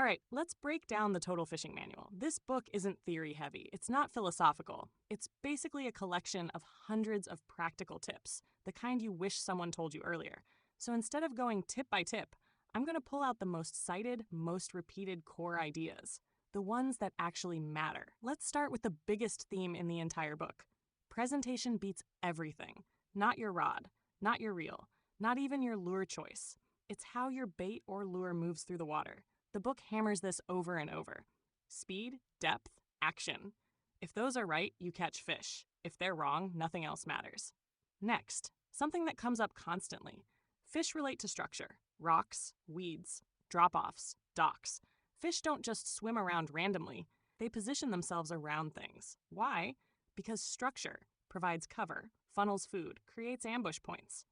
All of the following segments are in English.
All right, let's break down the Total Fishing Manual. This book isn't theory heavy. It's not philosophical. It's basically a collection of hundreds of practical tips, the kind you wish someone told you earlier. So instead of going tip by tip, I'm going to pull out the most cited, most repeated core ideas, the ones that actually matter. Let's start with the biggest theme in the entire book. Presentation beats everything. Not your rod, not your reel, not even your lure choice. It's how your bait or lure moves through the water. The book hammers this over and over. Speed, depth, action. If those are right, you catch fish. If they're wrong, nothing else matters. Next, something that comes up constantly. Fish relate to structure. Rocks, weeds, drop-offs, docks. Fish don't just swim around randomly. They position themselves around things. Why? Because structure provides cover, funnels food, creates ambush points.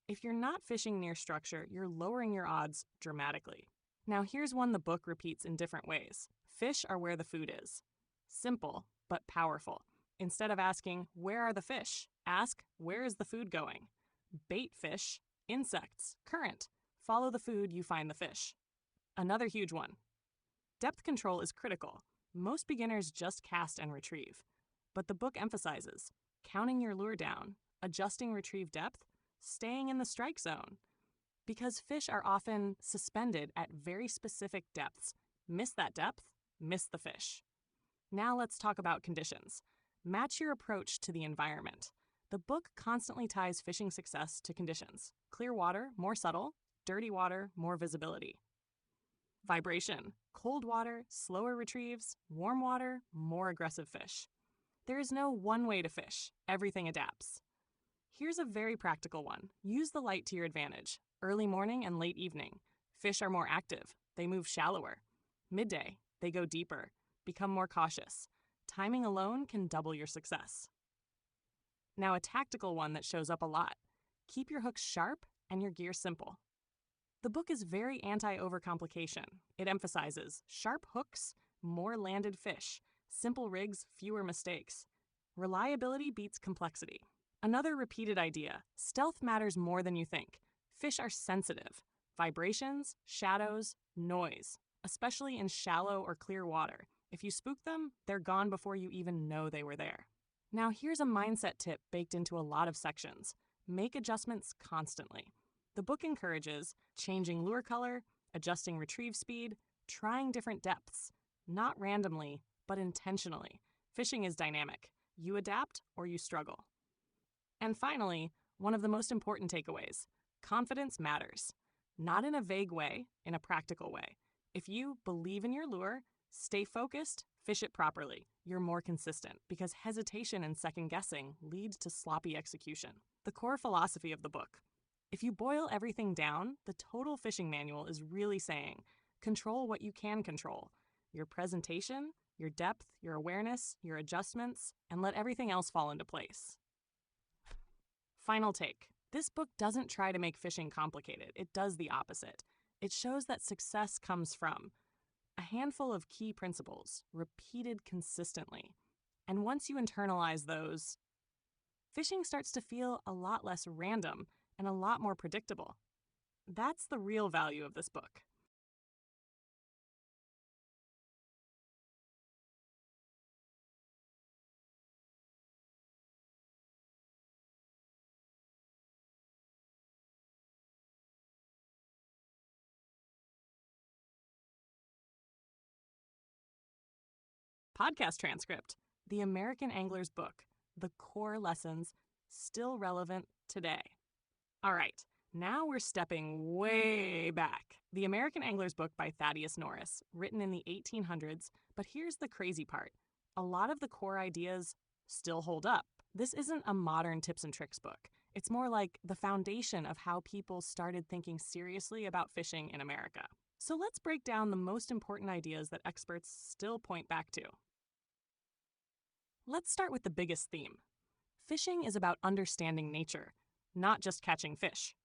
If you're not fishing near structure, you're lowering your odds dramatically. Now here's one the book repeats in different ways. Fish are where the food is. Simple, but powerful. Instead of asking, where are the fish? Ask, where is the food going? Bait fish, insects, current. Follow the food, you find the fish. Another huge one. Depth control is critical. Most beginners just cast and retrieve. But the book emphasizes counting your lure down, adjusting retrieve depth, staying in the strike zone. Because fish are often suspended at very specific depths. Miss that depth, miss the fish. Now let's talk about conditions. Match your approach to the environment. The book constantly ties fishing success to conditions. Clear water, more subtle. Dirty water, more visibility. Vibration. Cold water, slower retrieves. Warm water, more aggressive fish. There is no one way to fish. Everything adapts. Here's a very practical one. Use the light to your advantage. Early morning and late evening. Fish are more active. They move shallower. Midday. They go deeper. Become more cautious. Timing alone can double your success. Now a tactical one that shows up a lot. Keep your hooks sharp and your gear simple. The book is very anti-overcomplication. It emphasizes sharp hooks, more landed fish, simple rigs, fewer mistakes. Reliability beats complexity. Another repeated idea, stealth matters more than you think. Fish are sensitive. Vibrations, shadows, noise, especially in shallow or clear water. If you spook them, they're gone before you even know they were there. Now here's a mindset tip baked into a lot of sections. Make adjustments constantly. The book encourages changing lure color, adjusting retrieve speed, trying different depths, not randomly, but intentionally. Fishing is dynamic. You adapt or you struggle. And finally, one of the most important takeaways, confidence matters. Not in a vague way, in a practical way. If you believe in your lure, stay focused, fish it properly, you're more consistent because hesitation and second guessing lead to sloppy execution. The core philosophy of the book. If you boil everything down, the Total Fishing Manual is really saying, control what you can control. Your presentation, your depth, your awareness, your adjustments, and let everything else fall into place. Final take. This book doesn't try to make fishing complicated. It does the opposite. It shows that success comes from a handful of key principles, repeated consistently. And once you internalize those, fishing starts to feel a lot less random and a lot more predictable. That's the real value of this book. Podcast transcript. The American Angler's Book. The core lessons still relevant today. All right, now we're stepping way back. The American Angler's Book by Thaddeus Norris, written in the 1800s, but here's the crazy part. A lot of the core ideas still hold up. This isn't a modern tips and tricks book. It's more like the foundation of how people started thinking seriously about fishing in America. So let's break down the most important ideas that experts still point back to. Let's start with the biggest theme. Fishing is about understanding nature, not just catching fish.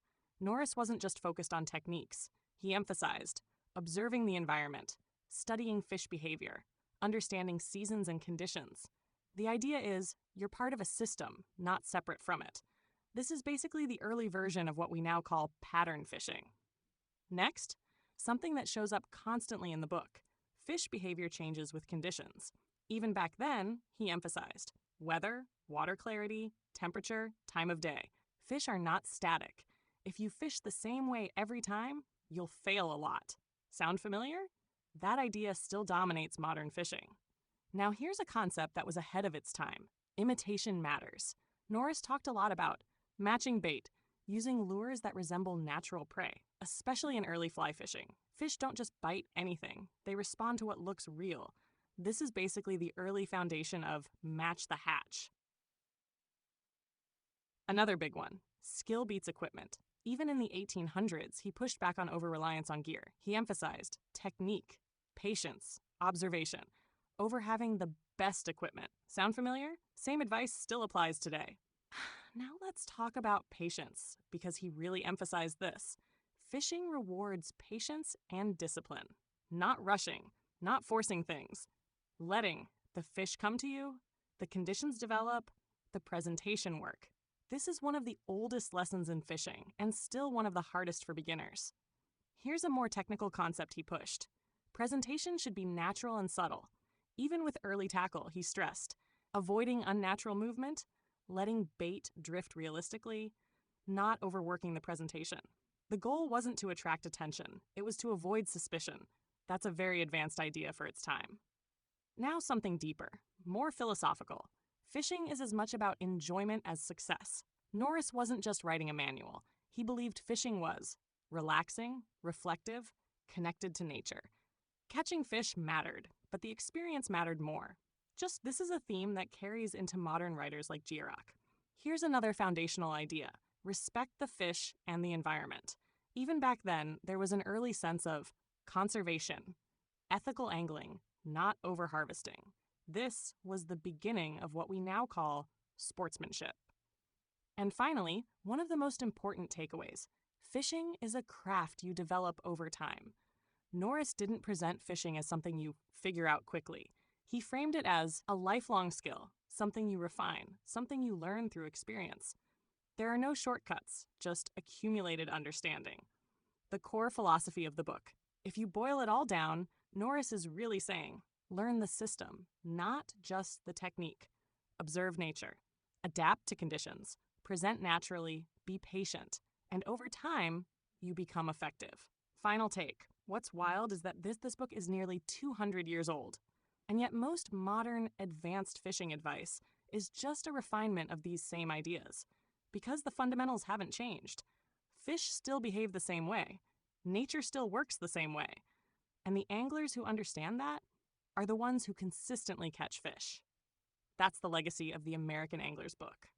Norris wasn't just focused on techniques. He emphasized observing the environment, studying fish behavior, understanding seasons and conditions. The idea is you're part of a system, not separate from it. This is basically the early version of what we now call pattern fishing. Next, something that shows up constantly in the book. Fish behavior changes with conditions. Even back then, he emphasized weather, water clarity, temperature, time of day. Fish are not static. If you fish the same way every time, you'll fail a lot. Sound familiar? That idea still dominates modern fishing. Now here's a concept that was ahead of its time. Imitation matters. Norris talked a lot about matching bait, using lures that resemble natural prey, especially in early fly fishing. Fish don't just bite anything, they respond to what looks real. This is basically the early foundation of match the hatch. Another big one, skill beats equipment. Even in the 1800s, he pushed back on over-reliance on gear. He emphasized technique, patience, observation, over having the best equipment. Sound familiar? Same advice still applies today. Now let's talk about patience, because he really emphasized this. Fishing rewards patience and discipline. Not rushing, not forcing things. Letting the fish come to you, the conditions develop, the presentation work. This is one of the oldest lessons in fishing, and still one of the hardest for beginners. Here's a more technical concept he pushed. Presentation should be natural and subtle. Even with early tackle, he stressed, avoiding unnatural movement, letting bait drift realistically, not overworking the presentation. The goal wasn't to attract attention, it was to avoid suspicion. That's a very advanced idea for its time. Now something deeper, more philosophical. Fishing is as much about enjoyment as success. Norris wasn't just writing a manual. He believed fishing was relaxing, reflective, connected to nature. Catching fish mattered, but the experience mattered more. This is a theme that carries into modern writers like Gierach. Here's another foundational idea. Respect the fish and the environment. Even back then, there was an early sense of conservation, ethical angling, not over-harvesting. This was the beginning of what we now call sportsmanship. And finally, one of the most important takeaways. Fishing is a craft you develop over time. Norris didn't present fishing as something you figure out quickly. He framed it as a lifelong skill, something you refine, something you learn through experience. There are no shortcuts, just accumulated understanding. The core philosophy of the book. If you boil it all down, Norris is really saying, learn the system, not just the technique. Observe nature. Adapt to conditions. Present naturally. Be patient. And over time, you become effective. Final take. What's wild is that this book is nearly 200 years old. And yet most modern, advanced fishing advice is just a refinement of these same ideas. Because the fundamentals haven't changed. Fish still behave the same way. Nature still works the same way. And the anglers who understand that are the ones who consistently catch fish. That's the legacy of the American Angler's Book.